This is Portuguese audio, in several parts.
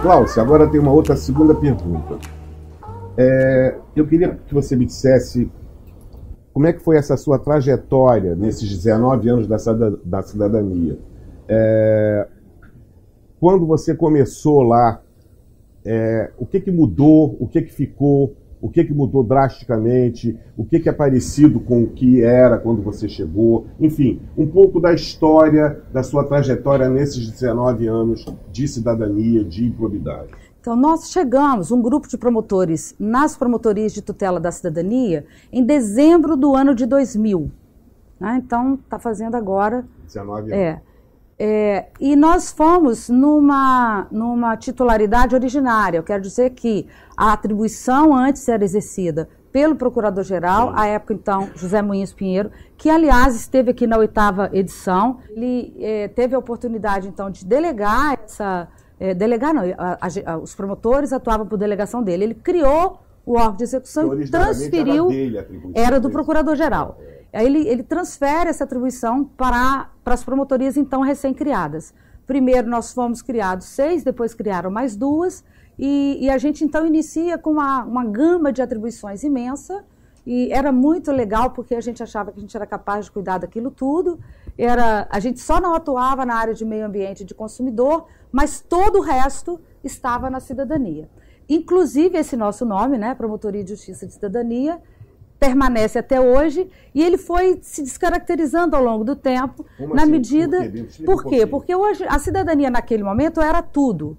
Cláudia, agora tem uma outra segunda pergunta. Eu queria que você me dissesse como é que foi essa sua trajetória nesses 19 anos da cidadania. Quando você começou lá, o que mudou, o que ficou, o que mudou drasticamente, o que é parecido com o que era quando você chegou, enfim, um pouco da história da sua trajetória nesses 19 anos de cidadania, de improbidade. Então, nós chegamos, um grupo de promotores, nas promotorias de tutela da cidadania, em dezembro do ano de 2000. Né? Então, está fazendo agora... 19 anos. E nós fomos numa titularidade originária. Eu quero dizer que a atribuição antes era exercida pelo Procurador-Geral, à época, então, José Moinhos Pinheiro, que, aliás, esteve aqui na 8ª edição. Ele teve a oportunidade, então, de delegar essa... os promotores atuavam por delegação dele. Ele criou o órgão de execução e transferiu... Era do Procurador-Geral. Aí ele transfere essa atribuição para as promotorias, então, recém-criadas. Primeiro nós fomos criados 6, depois criaram mais 2, e a gente, então, inicia com uma gama de atribuições imensa, e era muito legal, porque a gente achava que a gente era capaz de cuidar daquilo tudo. A gente só não atuava na área de meio ambiente e de consumidor, mas todo o resto estava na cidadania. Inclusive esse nosso nome, né, Promotoria de Justiça de Cidadania, permanece até hoje, e ele foi se descaracterizando ao longo do tempo, na medida... Por quê? Porque hoje a cidadania naquele momento era tudo.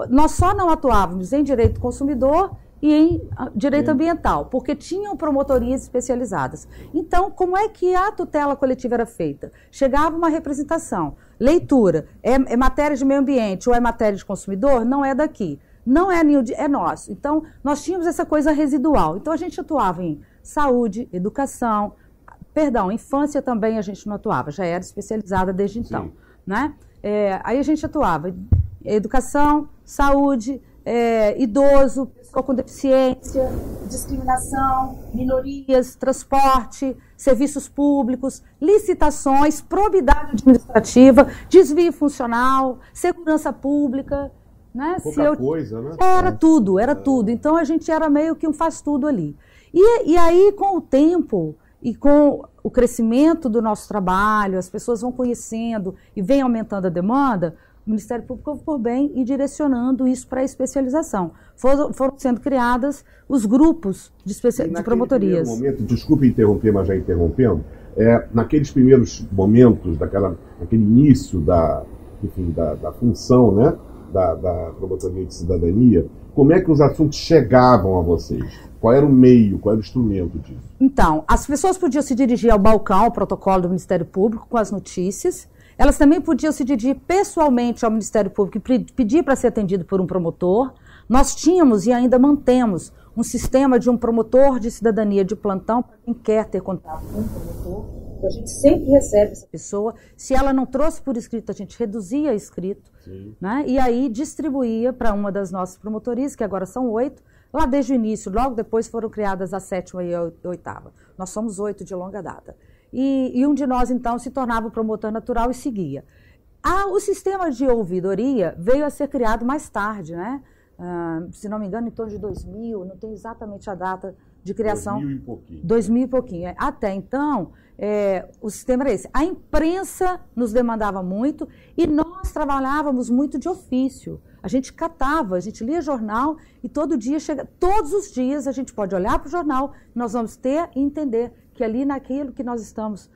Nós só não atuávamos em direito do consumidor e em direito ambiental, porque tinham promotorias especializadas. Então, como é que a tutela coletiva era feita? Chegava uma representação, leitura, é matéria de meio ambiente ou é matéria de consumidor? Não é daqui. Não é nosso. Então, nós tínhamos essa coisa residual. Então, a gente atuava em saúde, educação, infância também a gente não atuava, já era especializada desde então. Né? Aí a gente atuava em educação, saúde, idoso, pessoa com deficiência, discriminação, minorias, transporte, serviços públicos, licitações, probidade administrativa, desvio funcional, segurança pública. Né? Pouca coisa, né? Era tudo. Então a gente era meio que um faz-tudo ali. E aí, com o tempo e com o crescimento do nosso trabalho, as pessoas vão conhecendo e vem aumentando a demanda, o Ministério Público, por bem, ir direcionando isso para a especialização. Foram sendo criadas os grupos de promotorias. Momento, desculpe interromper, mas já interrompendo, naqueles primeiros momentos, naquele início da função, né, da Promotoria de Cidadania, como é que os assuntos chegavam a vocês? Qual era o meio, qual era o instrumento disso? Então, as pessoas podiam se dirigir ao balcão, ao protocolo do Ministério Público, com as notícias. Elas também podiam se dirigir pessoalmente ao Ministério Público e pedir para ser atendido por um promotor. Nós tínhamos e ainda mantemos um sistema de um promotor de cidadania de plantão para quem quer ter contato com um promotor. Então, a gente sempre recebe essa pessoa. Se ela não trouxe por escrito, a gente reduzia escrito, né? E aí distribuía para uma das nossas promotorias, que agora são 8, lá desde o início, logo depois foram criadas a 7ª e a 8ª. Nós somos 8 de longa data. E um de nós, então, se tornava o promotor natural e seguia. O sistema de ouvidoria veio a ser criado mais tarde, né? Se não me engano, em torno de 2000, não tenho exatamente a data de criação. 2000 e pouquinho. 2000 e pouquinho. Até então, o sistema era esse. A imprensa nos demandava muito e nós trabalhávamos muito de ofício. A gente catava, a gente lia jornal e todos os dias a gente pode olhar para o jornal, nós vamos ter e entender que ali naquilo que nós estamos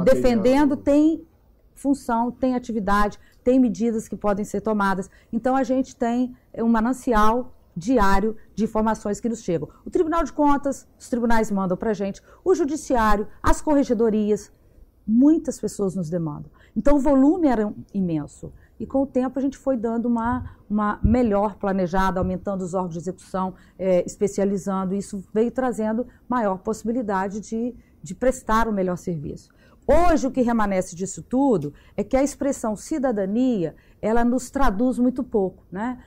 defendendo tem função, tem atividade, tem medidas que podem ser tomadas. Então a gente tem um manancial diário de informações que nos chegam. O Tribunal de Contas, os tribunais mandam para a gente, o Judiciário, as corregedorias, muitas pessoas nos demandam. Então o volume era imenso. E com o tempo a gente foi dando uma melhor planejada, aumentando os órgãos de execução, especializando. Isso veio trazendo maior possibilidade de prestar o melhor serviço. Hoje o que remanesce disso tudo é que a expressão cidadania, ela nos traduz muito pouco, né?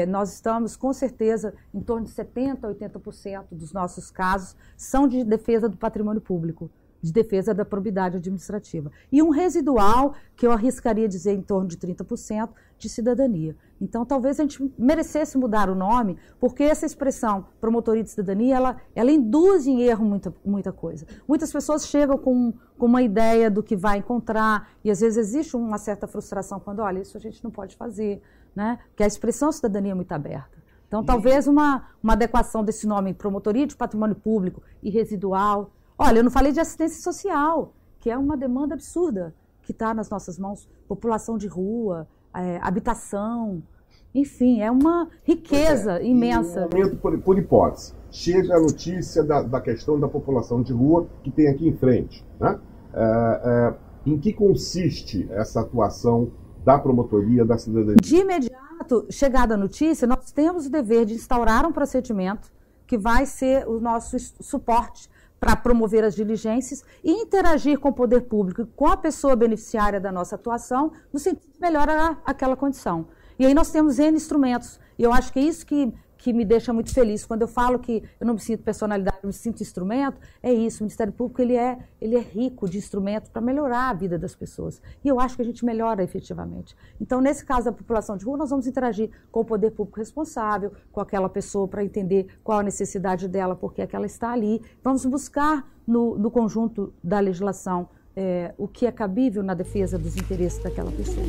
Nós estamos, com certeza, em torno de 70% a 80% dos nossos casos são de defesa do patrimônio público. de defesa da probidade administrativa. E um residual, que eu arriscaria dizer em torno de 30%, de cidadania. Então, talvez a gente merecesse mudar o nome, porque essa expressão promotoria de cidadania, ela induz em erro muita coisa. Muitas pessoas chegam com uma ideia do que vai encontrar, e às vezes existe uma certa frustração quando, olha, isso a gente não pode fazer, né? Porque a expressão cidadania é muito aberta. Então, talvez uma adequação desse nome, promotoria de patrimônio público e residual. Olha, eu não falei de assistência social, que é uma demanda absurda que está nas nossas mãos. População de rua, habitação, enfim, é uma riqueza imensa. Por hipótese, chega a notícia da questão da população de rua que tem aqui em frente, né? Em que consiste essa atuação da promotoria da cidadania? De imediato, chegada a notícia, nós temos o dever de instaurar um procedimento que vai ser o nosso suporte para promover as diligências e interagir com o poder público e com a pessoa beneficiária da nossa atuação no sentido de melhorar aquela condição. E aí nós temos N instrumentos, e eu acho que é isso que me deixa muito feliz. Quando eu falo que eu não me sinto personalidade, eu me sinto instrumento, é isso. O Ministério Público ele é rico de instrumentos para melhorar a vida das pessoas. E eu acho que a gente melhora efetivamente. Então, nesse caso da população de rua, nós vamos interagir com o poder público responsável, com aquela pessoa para entender qual a necessidade dela, por que ela está ali. Vamos buscar no conjunto da legislação o que é cabível na defesa dos interesses daquela pessoa.